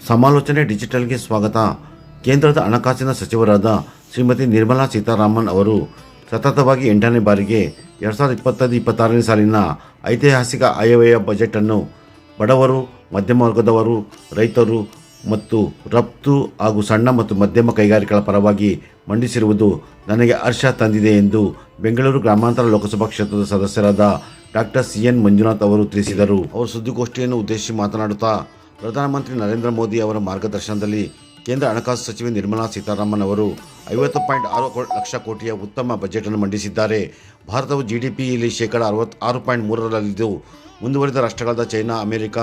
ಸಮಾಲೋಚನೆ ಡಿಜಿಟಲ್ಗೆ ಸ್ವಾಗತ. ಕೇಂದ್ರದ ಹಣಕಾಸಿನ ಸಚಿವರಾದ ಶ್ರೀಮತಿ ನಿರ್ಮಲಾ ಸೀತಾರಾಮನ್ ಅವರು ಸತತವಾಗಿ 8ನೇ ಬಾರಿಗೆ 2025-26ನೇ ಸಾಲಿನ ಐತಿಹಾಸಿಕ ಆಯವ್ಯಯ ಬಜೆಟನ್ನು ಬಡವರು, ಮಧ್ಯಮ ವರ್ಗದವರು, ರೈತರು ಮತ್ತು ರಫ್ತು ಹಾಗೂ ಸಣ್ಣ ಮತ್ತು ಮಧ್ಯಮ ಕೈಗಾರಿಕೆಗಳ ಪರವಾಗಿ ಮಂಡಿಸಿರುವುದು ನನಗೆ ಹರ್ಷ ತಂದಿದೆ ಎಂದು ಬೆಂಗಳೂರು ಗ್ರಾಮಾಂತರ ಲೋಕಸಭಾ ಕ್ಷೇತ್ರದ ಸದಸ್ಯರಾದ ಡಾಕ್ಟರ್ CN ಮಂಜುನಾಥ್ ಅವರು ತಿಳಿಸಿದರು. ಅವರು ಸುದ್ದಿಗೋಷ್ಠಿಯನ್ನು ಉದ್ದೇಶಿಸಿ ಮಾತನಾಡುತ್ತಾ, ಪ್ರಧಾನಮಂತ್ರಿ ನರೇಂದ್ರ ಮೋದಿ ಅವರ ಮಾರ್ಗದರ್ಶನದಲ್ಲಿ ಕೇಂದ್ರ ಹಣಕಾಸು ಸಚಿವೆ ನಿರ್ಮಲಾ ಸೀತಾರಾಮನ್ ಅವರು 50.6 ಲಕ್ಷ ಕೋಟಿಯ ಉತ್ತಮ ಬಜೆಟನ್ನು ಮಂಡಿಸಿದ್ದಾರೆ. ಭಾರತವು GDPಯಲ್ಲಿ 66.3ರಲ್ಲಿದ್ದು, ಮುಂದುವರಿದ ರಾಷ್ಟ್ರಗಳಾದ China, America,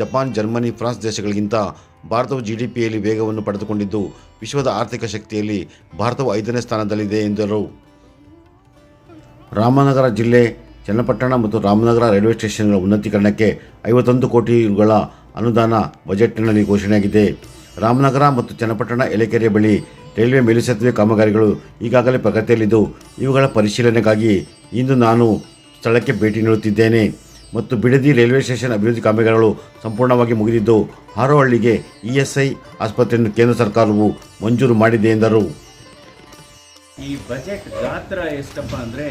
Japan, Germany, France ದೇಶಗಳಿಗಿಂತ ಭಾರತವು GDPಯಲ್ಲಿ ವೇಗವನ್ನು ಪಡೆದುಕೊಂಡಿದ್ದು, ವಿಶ್ವದ ಆರ್ಥಿಕ ಶಕ್ತಿಯಲ್ಲಿ ಭಾರತವು 5ನೇ ಸ್ಥಾನದಲ್ಲಿದೆ ಎಂದರು. ರಾಮನಗರ ಜಿಲ್ಲೆ ಚನ್ನಪಟ್ಟಣ ಮತ್ತು ರಾಮನಗರ ರೈಲ್ವೆ ಸ್ಟೇಷನ್ಗಳ ಉನ್ನತೀಕರಣಕ್ಕೆ 51 ಕೋಟಿ ರುಗಳ ಅನುದಾನ ಬಜೆಟ್ನಲ್ಲಿ ಘೋಷಣೆಯಾಗಿದೆ. ರಾಮನಗರ ಮತ್ತು ಚನ್ನಪಟ್ಟಣ ಎಲೆಕೆರೆ ಬಳಿ ರೈಲ್ವೆ ಮೇಲ್ಸೇತುವೆ ಕಾಮಗಾರಿಗಳು ಈಗಾಗಲೇ ಪ್ರಗತಿಯಲ್ಲಿದ್ದು, ಇವುಗಳ ಪರಿಶೀಲನೆಗಾಗಿ ಇಂದು ನಾನು ಸ್ಥಳಕ್ಕೆ ಭೇಟಿ ನೀಡುತ್ತಿದ್ದೇನೆ ಮತ್ತು ಬಿಡದಿ ರೈಲ್ವೆ ಸ್ಟೇಷನ್ ಅಭಿವೃದ್ಧಿ ಕಾಮಗಾರಿಗಳು ಸಂಪೂರ್ಣವಾಗಿ ಮುಗಿದಿದ್ದು, ಹಾರೋಹಳ್ಳಿಗೆ ESI ಆಸ್ಪತ್ರೆಯನ್ನು ಕೇಂದ್ರ ಸರ್ಕಾರವು ಮಂಜೂರು ಮಾಡಿದೆ ಎಂದರು. ಈ ಬಜೆಟ್ ಗಾತ್ರ ಎಷ್ಟಪ್ಪ ಅಂದರೆ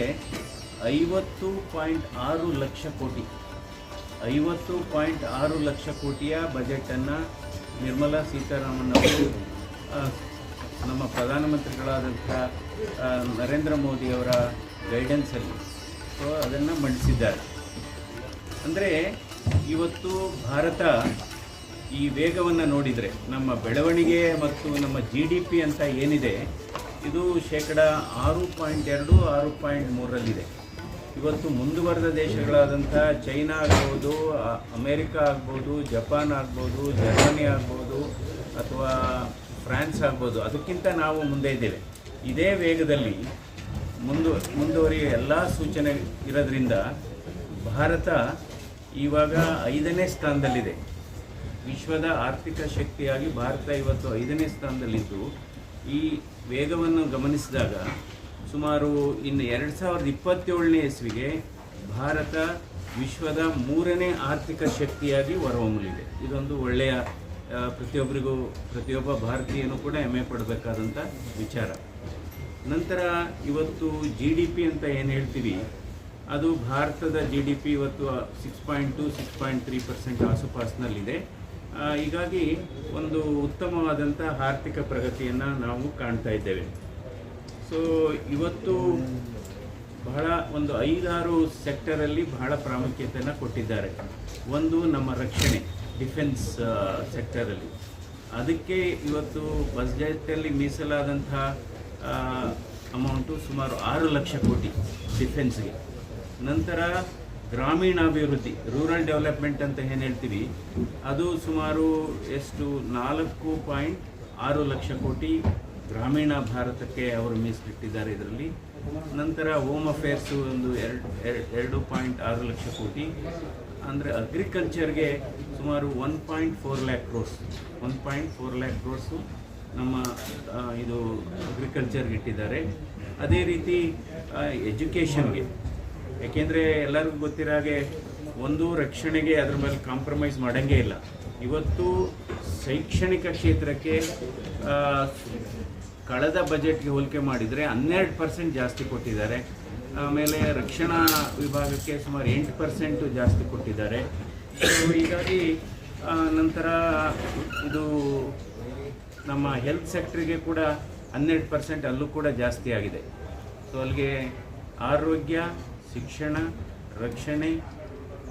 50.6 ಲಕ್ಷ ಕೋಟಿ. 50.6 ಲಕ್ಷ ಕೋಟಿಯ ಬಜೆಟನ್ನು ನಿರ್ಮಲಾ ಸೀತಾರಾಮನ್ ಅವರು ನಮ್ಮ ಪ್ರಧಾನಮಂತ್ರಿಗಳಾದಂಥ ನರೇಂದ್ರ ಮೋದಿಯವರ ಗೈಡೆನ್ಸಲ್ಲಿ ಅದನ್ನು ಮಂಡಿಸಿದ್ದಾರೆ. ಅಂದರೆ ಇವತ್ತು ಭಾರತ ಈ ವೇಗವನ್ನು ನೋಡಿದರೆ ನಮ್ಮ ಬೆಳವಣಿಗೆ ಮತ್ತು ನಮ್ಮ GDP ಅಂತ ಏನಿದೆ ಇದು 6.2 6.3ರಲ್ಲಿದೆ. ಇವತ್ತು ಮುಂದುವರೆದ ದೇಶಗಳಾದಂಥ ಚೈನಾ ಆಗ್ಬೋದು, ಅಮೇರಿಕಾ ಆಗ್ಬೋದು, ಜಪಾನ್ ಆಗ್ಬೋದು, ಜರ್ಮನಿ ಆಗ್ಬೋದು ಅಥವಾ ಫ್ರಾನ್ಸ್ ಆಗ್ಬೋದು, ಅದಕ್ಕಿಂತ ನಾವು ಮುಂದೆ ಇದ್ದೇವೆ. ಇದೇ ವೇಗದಲ್ಲಿ ಮುಂದುವರಿಯುವ ಎಲ್ಲ ಸೂಚನೆ ಇರೋದ್ರಿಂದ ಭಾರತ ಇವಾಗ 5ನೇ ಸ್ಥಾನದಲ್ಲಿದೆ. ವಿಶ್ವದ ಆರ್ಥಿಕ ಶಕ್ತಿಯಾಗಿ ಭಾರತ ಇವತ್ತು 5ನೇ ಸ್ಥಾನದಲ್ಲಿದ್ದು, ಈ ವೇಗವನ್ನು ಗಮನಿಸಿದಾಗ ಸುಮಾರು ಇನ್ನು 2027ನೇ ಇಸ್ವಿಗೆ ಭಾರತ ವಿಶ್ವದ 3ನೇ ಆರ್ಥಿಕ ಶಕ್ತಿಯಾಗಿ ಹೊರಹೊಮ್ಮಲಿದೆ. ಇದೊಂದು ಒಳ್ಳೆಯ ಪ್ರತಿಯೊಬ್ಬ ಭಾರತೀಯನೂ ಕೂಡ ಹೆಮ್ಮೆ ಪಡಬೇಕಾದಂಥ ವಿಚಾರ. ನಂತರ ಇವತ್ತು GDP ಅಂತ ಏನು ಹೇಳ್ತೀವಿ, ಅದು ಭಾರತದ GDP ಇವತ್ತು 6.2-6.3% ಆಸುಪಾಸಿನಲ್ಲಿದೆ. ಹೀಗಾಗಿ ಒಂದು ಉತ್ತಮವಾದಂಥ ಆರ್ಥಿಕ ಪ್ರಗತಿಯನ್ನು ನಾವು ಕಾಣ್ತಾ ಇದ್ದೇವೆ. ಸೊ ಇವತ್ತು ಬಹಳ ಒಂದು 5-6 ಸೆಕ್ಟರಲ್ಲಿ ಬಹಳ ಪ್ರಾಮುಖ್ಯತೆಯನ್ನು ಕೊಟ್ಟಿದ್ದಾರೆ. ಒಂದು ನಮ್ಮ ರಕ್ಷಣೆ, ಡಿಫೆನ್ಸ್ ಸೆಕ್ಟರಲ್ಲಿ, ಅದಕ್ಕೆ ಇವತ್ತು ಬಜೆಟಲ್ಲಿ ಮೀಸಲಾದಂಥ ಅಮೌಂಟು ಸುಮಾರು 6 ಲಕ್ಷ ಕೋಟಿ ಡಿಫೆನ್ಸ್ಗೆ. ನಂತರ ಗ್ರಾಮೀಣಾಭಿವೃದ್ಧಿ, ರೂರಲ್ ಡೆವಲಪ್ಮೆಂಟ್ ಅಂತ ಏನು ಹೇಳ್ತೀವಿ, ಅದು ಸುಮಾರು 4.6 ಲಕ್ಷ ಕೋಟಿ ಗ್ರಾಮೀಣ ಭಾರತಕ್ಕೆ ಅವರು ಮೀಸಲಿಟ್ಟಿದ್ದಾರೆ ಇದರಲ್ಲಿ. ನಂತರ ಹೋಮ್ ಅಫೇರ್ಸು ಒಂದು 2.6 ಲಕ್ಷ ಕೋಟಿ. ಅಂದರೆ ಅಗ್ರಿಕಲ್ಚರ್ಗೆ ಸುಮಾರು 1.4 ಲ್ಯಾಕ್ ಕ್ರೋರ್ಸ್ 1.4 ಲ್ಯಾಕ್ ಕ್ರೋರ್ಸು ನಮ್ಮ ಇದು ಅಗ್ರಿಕಲ್ಚರ್ಗೆ ಇಟ್ಟಿದ್ದಾರೆ. ಅದೇ ರೀತಿ ಎಜುಕೇಷನ್ಗೆ, ಏಕೆಂದರೆ ಎಲ್ಲರಿಗೂ ಗೊತ್ತಿರೋ ಹಾಗೆ ಒಂದು ರಕ್ಷಣೆಗೆ ಅದ್ರ ಮೇಲೆ ಕಾಂಪ್ರಮೈಸ್ ಮಾಡೋಂಗೇ ಇಲ್ಲ. ಇವತ್ತು ಶೈಕ್ಷಣಿಕ ಕ್ಷೇತ್ರಕ್ಕೆ ಕಳೆದ ಬಜೆಟ್ಗೆ ಹೋಲಿಕೆ ಮಾಡಿದರೆ 12% ಜಾಸ್ತಿ ಕೊಟ್ಟಿದ್ದಾರೆ. ಆಮೇಲೆ ರಕ್ಷಣಾ ವಿಭಾಗಕ್ಕೆ ಸುಮಾರು 8% ಜಾಸ್ತಿ ಕೊಟ್ಟಿದ್ದಾರೆ. ಹೀಗಾಗಿ ನಂತರ ಇದು ನಮ್ಮ ಹೆಲ್ತ್ ಸೆಕ್ಟ್ರಿಗೆ ಕೂಡ 12% ಅಲ್ಲೂ ಕೂಡ ಜಾಸ್ತಿ ಆಗಿದೆ. ಸೊ ಅಲ್ಲಿಗೆ ಆರೋಗ್ಯ, ಶಿಕ್ಷಣ, ರಕ್ಷಣೆ,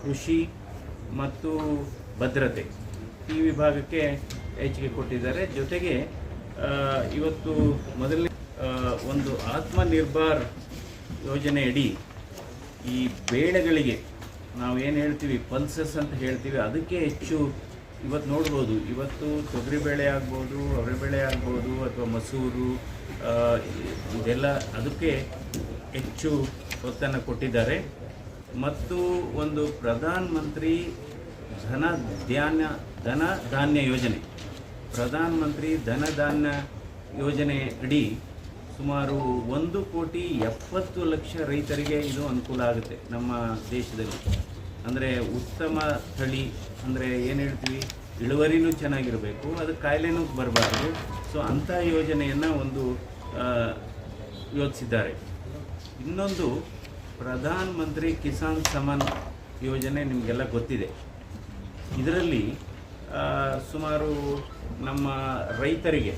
ಕೃಷಿ ಮತ್ತು ಭದ್ರತೆ ಈ ವಿಭಾಗಕ್ಕೆ ಹೆಚ್ಚಿಗೆ ಕೊಟ್ಟಿದ್ದಾರೆ. ಜೊತೆಗೆ ಇವತ್ತು ಮೊದಲನೇ ಒಂದು ಆತ್ಮನಿರ್ಭರ್ ಯೋಜನೆಯಡಿ ಈ ಬೇಳೆಗಳಿಗೆ ನಾವು ಏನು ಹೇಳ್ತೀವಿ ಪಲ್ಸಸ್ ಅಂತ ಹೇಳ್ತೀವಿ, ಅದಕ್ಕೆ ಹೆಚ್ಚು ಇವತ್ತು ನೋಡ್ಬೋದು. ಇವತ್ತು ತೊಗರಿಬೇಳೆ ಆಗ್ಬೋದು, ಅವರೆಬೇಳೆ ಆಗ್ಬೋದು ಅಥವಾ ಮಸೂರು, ಇದೆಲ್ಲ ಅದಕ್ಕೆ ಹೆಚ್ಚು ಒತ್ತನ್ನು ಕೊಟ್ಟಿದ್ದಾರೆ. ಮತ್ತು ಒಂದು ಪ್ರಧಾನ ಮಂತ್ರಿ ಧನಧಾನ್ಯ ಯೋಜನೆ, ಪ್ರಧಾನ ಮಂತ್ರಿ ಧನಧಾನ್ಯ ಯೋಜನೆ ಅಡಿ ಸುಮಾರು 1,70,00,000 ರೈತರಿಗೆ ಇದು ಅನುಕೂಲ ಆಗುತ್ತೆ ನಮ್ಮ ದೇಶದಲ್ಲಿ. ಅಂದರೆ ಉತ್ತಮ ತಳಿ, ಅಂದರೆ ಏನು ಹೇಳ್ತೀವಿ ಇಳುವರಿನೂ ಚೆನ್ನಾಗಿರಬೇಕು, ಅದು ಕಾಯಿಲೆನೂ ಬರಬಾರ್ದು. ಸೊ ಅಂಥ ಯೋಜನೆಯನ್ನು ಒಂದು ಯೋಚಿಸಿದ್ದಾರೆ. ಇನ್ನೊಂದು ಪ್ರಧಾನ ಮಂತ್ರಿ ಕಿಸಾನ್ ಸಮ್ಮಾನ್ ಯೋಜನೆ ನಿಮಗೆಲ್ಲ ಗೊತ್ತಿದೆ. ಇದರಲ್ಲಿ ಸುಮಾರು ನಮ್ಮ ರೈತರಿಗೆ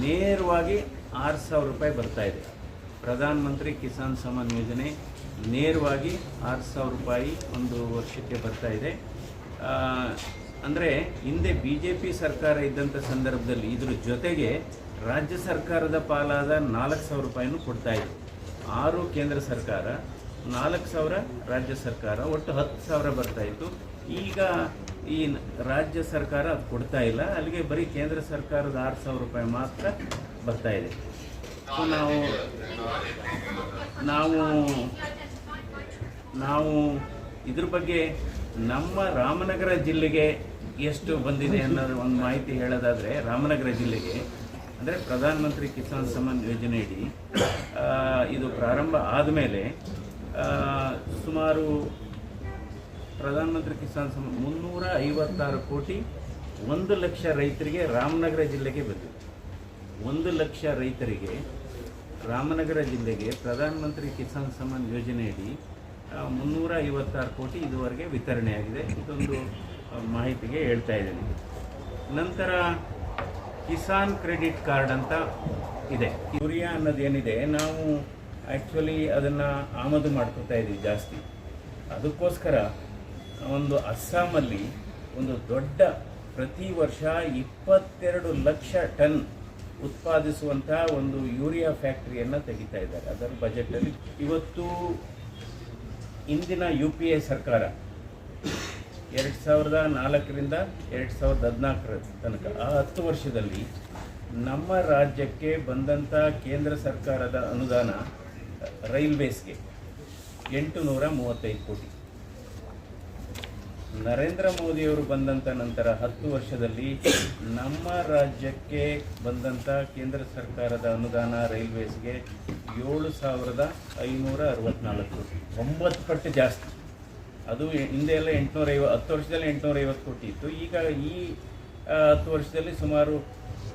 ನೇರವಾಗಿ 6,000 ರೂಪಾಯಿ ಬರ್ತಾಯಿದೆ. ಪ್ರಧಾನ ಮಂತ್ರಿ ಕಿಸಾನ್ ಸಮ್ಮಾನ್ ಯೋಜನೆ ನೇರವಾಗಿ 6,000 ರೂಪಾಯಿ ಒಂದು ವರ್ಷಕ್ಕೆ ಬರ್ತಾಯಿದೆ. ಅಂದರೆ ಹಿಂದೆ BJP ಸರ್ಕಾರ ಇದ್ದಂಥ ಸಂದರ್ಭದಲ್ಲಿ ಇದ್ರ ಜೊತೆಗೆ ರಾಜ್ಯ ಸರ್ಕಾರದ ಪಾಲಾದ 4,000 ರೂಪಾಯಿನೂ ಕೊಡ್ತಾಯಿದ್ರು. 6 ಕೇಂದ್ರ ಸರ್ಕಾರ, 4,000 ರಾಜ್ಯ ಸರ್ಕಾರ, ಒಟ್ಟು 10,000 ಬರ್ತಾಯಿತ್ತು. ಈಗ ಈ ರಾಜ್ಯ ಸರ್ಕಾರ ಅದು ಕೊಡ್ತಾ ಇಲ್ಲ, ಅಲ್ಲಿಗೆ ಬರೀ ಕೇಂದ್ರ ಸರ್ಕಾರದ 6,000 ರೂಪಾಯಿ ಮಾತ್ರ ಬರ್ತಾಯಿದೆ. ಸೊ ನಾವು ಇದ್ರ ಬಗ್ಗೆ ನಮ್ಮ ರಾಮನಗರ ಜಿಲ್ಲೆಗೆ ಎಷ್ಟು ಬಂದಿದೆ ಅನ್ನೋದು ಒಂದು ಮಾಹಿತಿ ಹೇಳೋದಾದರೆ, ರಾಮನಗರ ಜಿಲ್ಲೆಗೆ ಅಂದರೆ ಪ್ರಧಾನ ಮಂತ್ರಿ ಕಿಸಾನ್ ಸಮ್ಮಾನ್ ಯೋಜನೆಯಡಿ ಇದು ಪ್ರಾರಂಭ ಆದಮೇಲೆ ಸುಮಾರು ಪ್ರಧಾನ ಮಂತ್ರಿ ಕಿಸಾನ್ ಸಮ್ಮಾನ್ 356 ಕೋಟಿ 1 ಲಕ್ಷ ರೈತರಿಗೆ ರಾಮನಗರ ಜಿಲ್ಲೆಗೆ ಬಂದಿದೆ. 1 ಲಕ್ಷ ರೈತರಿಗೆ ರಾಮನಗರ ಜಿಲ್ಲೆಗೆ ಪ್ರಧಾನ ಮಂತ್ರಿ ಕಿಸಾನ್ ಸಮ್ಮಾನ್ ಯೋಜನೆಯಡಿ 356 ಕೋಟಿ ಇದುವರೆಗೆ ವಿತರಣೆಯಾಗಿದೆ. ಇದೊಂದು ಮಾಹಿತಿಗೆ ಹೇಳ್ತಾ ಇದ್ದೀನಿ. ನಂತರ ಕಿಸಾನ್ ಕ್ರೆಡಿಟ್ ಕಾರ್ಡ್ ಅಂತ ಇದೆ. ಯೂರಿಯಾ ಅನ್ನೋದೇನಿದೆ, ನಾವು ಆ್ಯಕ್ಚುಲಿ ಅದನ್ನು ಆಮದು ಮಾಡ್ಕೊತಾ ಇದ್ದೀವಿ ಜಾಸ್ತಿ. ಅದಕ್ಕೋಸ್ಕರ ಒಂದು ಅಸ್ಸಾಮಲ್ಲಿ ಒಂದು ದೊಡ್ಡ ಪ್ರತಿ ವರ್ಷ 22 ಲಕ್ಷ ಟನ್ ಉತ್ಪಾದಿಸುವಂಥ ಒಂದು ಯೂರಿಯಾ ಫ್ಯಾಕ್ಟ್ರಿಯನ್ನು ತೆಗಿತಾ ಇದ್ದಾರೆ ಅದರ ಬಜೆಟಲ್ಲಿ. ಇವತ್ತು ಇಂದಿನ UPA ಸರ್ಕಾರ 2004ರಿಂದ 2014 ತನಕ ಆ 10 ವರ್ಷದಲ್ಲಿ ನಮ್ಮ ರಾಜ್ಯಕ್ಕೆ ಬಂದಂಥ ಕೇಂದ್ರ ಸರ್ಕಾರದ ಅನುದಾನ ರೈಲ್ವೇಸ್ಗೆ 835 ಕೋಟಿ. ನರೇಂದ್ರ ಮೋದಿಯವರು ಬಂದಂಥ ನಂತರ 10 ವರ್ಷದಲ್ಲಿ ನಮ್ಮ ರಾಜ್ಯಕ್ಕೆ ಬಂದಂಥ ಕೇಂದ್ರ ಸರ್ಕಾರದ ಅನುದಾನ ರೈಲ್ವೇಸ್ಗೆ 7,564 ಕೋಟಿ, 9 ಪಟ್ಟು ಜಾಸ್ತಿ. ಅದು ಹಿಂದೆ ಎಲ್ಲ 10 ವರ್ಷದಲ್ಲಿ 850 ಕೋಟಿ ಇತ್ತು. ಈಗ ಈ 10 ವರ್ಷದಲ್ಲಿ ಸುಮಾರು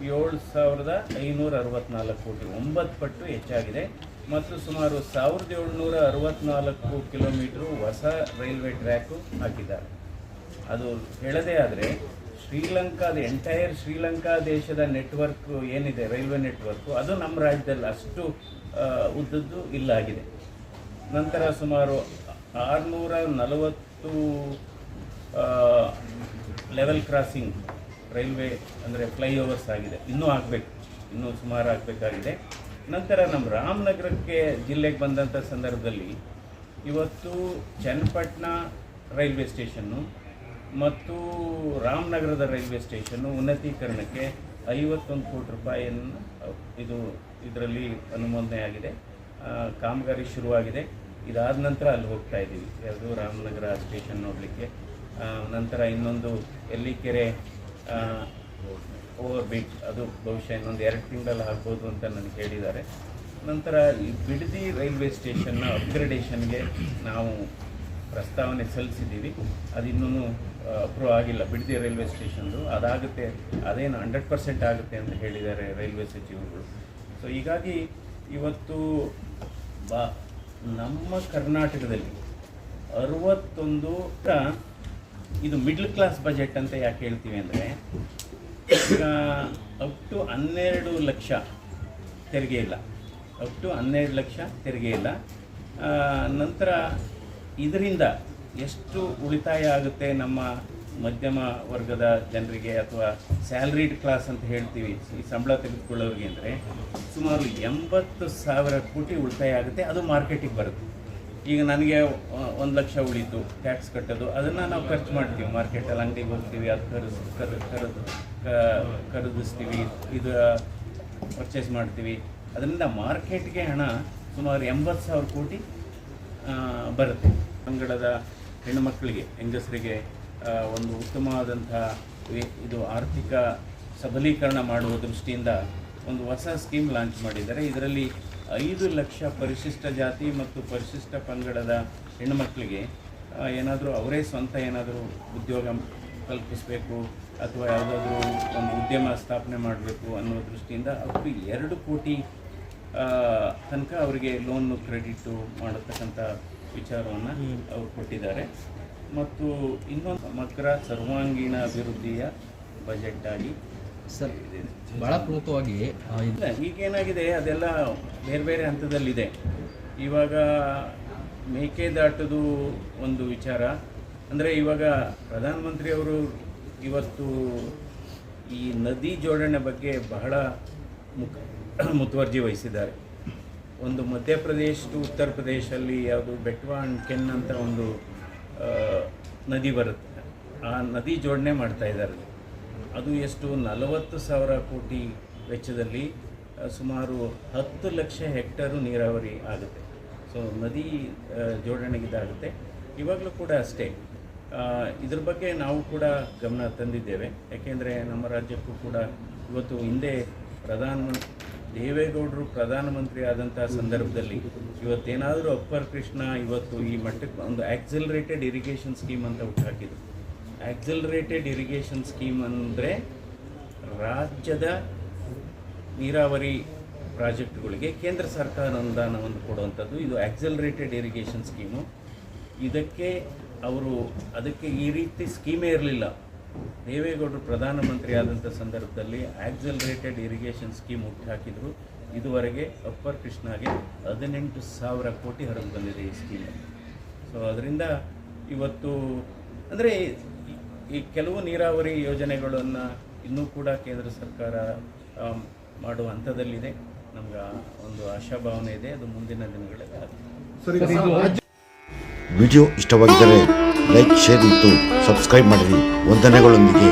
7,564 ಕೋಟಿ, 9 ಪಟ್ಟು ಹೆಚ್ಚಾಗಿದೆ. ಮತ್ತು ಸುಮಾರು 1,764 ಕಿಲೋಮೀಟ್ರು ಹೊಸ ರೈಲ್ವೆ ಟ್ರ್ಯಾಕು ಹಾಕಿದ್ದಾರೆ. ಅದು ಹೇಳದೇ ಆದರೆ ಶ್ರೀಲಂಕಾದ ಎಂಟೈರ್ ಶ್ರೀಲಂಕಾ ದೇಶದ ನೆಟ್ವರ್ಕ್ ಏನಿದೆ, ರೈಲ್ವೆ ನೆಟ್ವರ್ಕು, ಅದು ನಮ್ಮ ರಾಜ್ಯದಲ್ಲಿ ಅಷ್ಟು ಉದ್ದದ್ದು ಇಲ್ಲಾಗಿದೆ. ನಂತರ ಸುಮಾರು 640 ಲೆವೆಲ್ ಕ್ರಾಸಿಂಗ್ ರೈಲ್ವೆ ಅಂದರೆ ಫ್ಲೈಓವರ್ಸ್ ಆಗಿದೆ. ಇನ್ನೂ ಆಗಬೇಕು, ಇನ್ನೂ ಸುಮಾರು ಆಗಬೇಕಾಗಿದೆ. ನಂತರ ನಮ್ಮ ರಾಮನಗರಕ್ಕೆ ಜಿಲ್ಲೆಗೆ ಬಂದಂಥ ಸಂದರ್ಭದಲ್ಲಿ ಇವತ್ತು ಚನ್ನಪಟ್ಟಣ ರೈಲ್ವೆ ಸ್ಟೇಷನ್ನು ಮತ್ತು ರಾಮನಗರದ ರೈಲ್ವೆ ಸ್ಟೇಷನ್ನು ಉನ್ನತೀಕರಣಕ್ಕೆ 51 ಕೋಟಿ ರೂಪಾಯಿಯನ್ನು ಇದರಲ್ಲಿ ಅನುಮೋದನೆ ಆಗಿದೆ. ಕಾಮಗಾರಿ ಶುರುವಾಗಿದೆ. ಇದಾದ ನಂತರ ಅಲ್ಲಿ ಹೋಗ್ತಾ ಇದ್ದೀವಿ, ಯಾವುದು ರಾಮನಗರ ಸ್ಟೇಷನ್ ನೋಡಲಿಕ್ಕೆ. ನಂತರ ಇನ್ನೊಂದು ಎಲ್ಲಿಕೆರೆ ಓವರ್ ಬ್ರಿಡ್ಜ್, ಅದು ಬಹುಶಃ ಇನ್ನೊಂದು 2 ತಿಂಗಳಲ್ಲಿ ಆಗ್ಬೋದು ಅಂತ ನನಗೆ ಹೇಳಿದ್ದಾರೆ. ನಂತರ ಈ ಬಿಡದಿ ರೈಲ್ವೆ ಸ್ಟೇಷನ್ನ ಅಪ್ಗ್ರೇಡೇಷನ್ಗೆ ನಾವು ಪ್ರಸ್ತಾವನೆ ಸಲ್ಲಿಸಿದ್ದೀವಿ. ಅದು ಇನ್ನೂ ಅಪ್ರೂವ್ ಆಗಿಲ್ಲ, ಬಿಡದಿ ರೈಲ್ವೆ ಸ್ಟೇಷನ್ದು. ಅದಾಗುತ್ತೆ, ಅದೇನು 100% ಆಗುತ್ತೆ ಅಂತ ಹೇಳಿದ್ದಾರೆ ರೈಲ್ವೆ ಸಚಿವರುಗಳು. ಸೊ ಹೀಗಾಗಿ ಇವತ್ತು ನಮ್ಮ ಕರ್ನಾಟಕದಲ್ಲಿ 61 ಇದು ಮಿಡ್ಲ್ ಕ್ಲಾಸ್ ಬಜೆಟ್ ಅಂತ ಯಾಕೆ ಹೇಳ್ತೀವಿ ಅಂದರೆ, ಈಗ ಅಪ್ ಟು 12 ಲಕ್ಷ ತೆರಿಗೆ ಇಲ್ಲ, ಅಪ್ ಟು 12 ಲಕ್ಷ ತೆರಿಗೆ ಇಲ್ಲ. ನಂತರ ಇದರಿಂದ ಎಷ್ಟು ಉಳಿತಾಯ ಆಗುತ್ತೆ ನಮ್ಮ ಮಧ್ಯಮ ವರ್ಗದ ಜನರಿಗೆ ಅಥವಾ ಸ್ಯಾಲ್ರಿಡ್ ಕ್ಲಾಸ್ ಅಂತ ಹೇಳ್ತೀವಿ, ಈ ಸಂಬಳ ತೆಗೆದುಕೊಳ್ಳೋರಿಗೆ ಅಂದರೆ ಸುಮಾರು 80,000 ಕೋಟಿ ಉಳಿತಾಯ ಆಗುತ್ತೆ. ಅದು ಮಾರ್ಕೆಟಿಗೆ ಬರುತ್ತೆ. ಈಗ ನನಗೆ 1 ಲಕ್ಷ ಉಳಿತು ಟ್ಯಾಕ್ಸ್ ಕಟ್ಟೋದು, ಅದನ್ನು ನಾವು ಖರ್ಚು ಮಾಡ್ತೀವಿ, ಮಾರ್ಕೆಟಲ್ಲಿ ಅಂಗಡಿಗೆ ಹೋಗ್ತೀವಿ, ಅದು ಖರೀದಿಸ್ತೀವಿ, ಇದು ಪರ್ಚೇಸ್ ಮಾಡ್ತೀವಿ. ಅದರಿಂದ ಮಾರ್ಕೆಟ್ಗೆ ಹಣ ಸುಮಾರು 80,000 ಕೋಟಿ ಬರುತ್ತೆ. ಪಂಗಡದ ಹೆಣ್ಣುಮಕ್ಕಳಿಗೆ, ಹೆಂಗಸರಿಗೆ ಒಂದು ಉತ್ತಮವಾದಂಥ ಇದು ಆರ್ಥಿಕ ಸಬಲೀಕರಣ ಮಾಡುವ ದೃಷ್ಟಿಯಿಂದ ಒಂದು ಹೊಸ ಸ್ಕೀಮ್ ಲಾಂಚ್ ಮಾಡಿದ್ದಾರೆ. ಇದರಲ್ಲಿ 5 ಲಕ್ಷ ಪರಿಶಿಷ್ಟ ಜಾತಿ ಮತ್ತು ಪರಿಶಿಷ್ಟ ಪಂಗಡದ ಹೆಣ್ಣುಮಕ್ಕಳಿಗೆ ಏನಾದರೂ ಅವರೇ ಸ್ವಂತ ಏನಾದರೂ ಉದ್ಯೋಗ ಕಲ್ಪಿಸಬೇಕು ಅಥವಾ ಯಾವುದಾದ್ರೂ ಒಂದು ಉದ್ಯಮ ಸ್ಥಾಪನೆ ಮಾಡಬೇಕು ಅನ್ನೋ ದೃಷ್ಟಿಯಿಂದ ಅಪ್ ಟು 2 ಕೋಟಿ ತನಕ ಅವರಿಗೆ ಲೋನು ಕ್ರೆಡಿಟು ಮಾಡತಕ್ಕಂಥ ವಿಚಾರವನ್ನು ಅವರು ಕೊಟ್ಟಿದ್ದಾರೆ. ಮತ್ತು ಇನ್ನೊಂದು ಸಮಗ್ರ ಸರ್ವಾಂಗೀಣ ಅಭಿವೃದ್ಧಿಯ ಬಜೆಟ್ ಆಗಿ ಸರ್ ಭಾಳ ಪ್ರಮುಖವಾಗಿ ಇಲ್ಲ, ಈಗೇನಾಗಿದೆ ಅದೆಲ್ಲ ಬೇರೆ ಬೇರೆ ಹಂತದಲ್ಲಿದೆ. ಇವಾಗ ಮೇಕೆದಾಟದು ಒಂದು ವಿಚಾರ ಅಂದರೆ ಇವಾಗ ಪ್ರಧಾನಮಂತ್ರಿಯವರು ಇವತ್ತು ಈ ನದಿ ಜೋಡಣೆ ಬಗ್ಗೆ ಬಹಳ ಮುತುವರ್ಜಿ ವಹಿಸಿದ್ದಾರೆ. ಒಂದು ಮಧ್ಯಪ್ರದೇಶ ಟು ಉತ್ತರ ಪ್ರದೇಶಲ್ಲಿ ಯಾವುದು ಬೆಟ್ವಾ ಆ್ಯಂಡ್ ಕೆನ್ ಅಂತ ಒಂದು ನದಿ ಬರುತ್ತೆ, ಆ ನದಿ ಜೋಡಣೆ ಮಾಡ್ತಾ ಇದ್ದಾರೆ. ಅದು ಎಷ್ಟು 40,000 ಕೋಟಿ ವೆಚ್ಚದಲ್ಲಿ ಸುಮಾರು 10 ಲಕ್ಷ ಹೆಕ್ಟರು ನೀರಾವರಿ ಆಗುತ್ತೆ. ಸೊ ನದಿ ಜೋಡಣೆಗಿದಾಗುತ್ತೆ. ಇವಾಗಲೂ ಕೂಡ ಅಷ್ಟೇ, ಇದ್ರ ಬಗ್ಗೆ ನಾವು ಕೂಡ ಗಮನ ತಂದಿದ್ದೇವೆ. ಯಾಕೆಂದರೆ ನಮ್ಮ ರಾಜ್ಯಕ್ಕೂ ಕೂಡ ಇವತ್ತು ಹಿಂದೆ ದೇವೇಗೌಡರು ಪ್ರಧಾನಮಂತ್ರಿ ಆದಂಥ ಸಂದರ್ಭದಲ್ಲಿ ಇವತ್ತೇನಾದರೂ ಅಪ್ಪರ್ ಕೃಷ್ಣ ಇವತ್ತು ಈ ಮಟ್ಟಕ್ಕೆ ಒಂದು ಆಕ್ಸಿಲರೇಟೆಡ್ ಇರಿಗೇಷನ್ ಸ್ಕೀಮ್ ಅಂತ ಹುಟ್ಟಾಕಿದ್ರು. ಆಕ್ಸಿಲರೇಟೆಡ್ ಇರಿಗೇಷನ್ ಸ್ಕೀಮ್ ಅಂದರೆ ರಾಜ್ಯದ ನೀರಾವರಿ ಪ್ರಾಜೆಕ್ಟ್ಗಳಿಗೆ ಕೇಂದ್ರ ಸರ್ಕಾರ ಅನುದಾನವನ್ನು ಕೊಡುವಂಥದ್ದು. ಇದು ಆಕ್ಸಿಲರೇಟೆಡ್ ಇರಿಗೇಷನ್ ಸ್ಕೀಮು. ಅದಕ್ಕೆ ಈ ರೀತಿ ಸ್ಕೀಮೇ ಇರಲಿಲ್ಲ. ದೇವೇಗೌಡರು ಪ್ರಧಾನಮಂತ್ರಿ ಆದಂಥ ಸಂದರ್ಭದಲ್ಲಿ ಆಕ್ಸಿಲರೇಟೆಡ್ ಇರಿಗೇಷನ್ ಸ್ಕೀಮ್ ಹುಟ್ಟಾಕಿದ್ರು. ಇದುವರೆಗೆ ಅಪ್ಪರ್ ಕೃಷ್ಣಾಗೆ 18,000 ಕೋಟಿ ಹೊರಗೆ ಬಂದಿದೆ ಈ ಸ್ಕೀಮ್. ಸೊ ಅದರಿಂದ ಇವತ್ತು ಅಂದರೆ ಈ ಕೆಲವು ನೀರಾವರಿ ಯೋಜನೆಗಳನ್ನು ಇನ್ನೂ ಕೂಡ ಕೇಂದ್ರ ಸರ್ಕಾರ ಮಾಡುವ ಹಂತದಲ್ಲಿದೆ. ನಮ್ಗೆ ಒಂದು ಆಶಾಭಾವನೆ ಇದೆ, ಅದು ಮುಂದಿನ ದಿನಗಳಲ್ಲಿ ಆಗುತ್ತೆ. ವಿಡಿಯೋ ಇಷ್ಟವಾಗಿದ್ದರೆ ಲೈಕ್, ಶೇರ್ ಮತ್ತು ಸಬ್ಸ್ಕ್ರೈಬ್ ಮಾಡಿರಿ. ವಂದನೆಗಳೊಂದಿಗೆ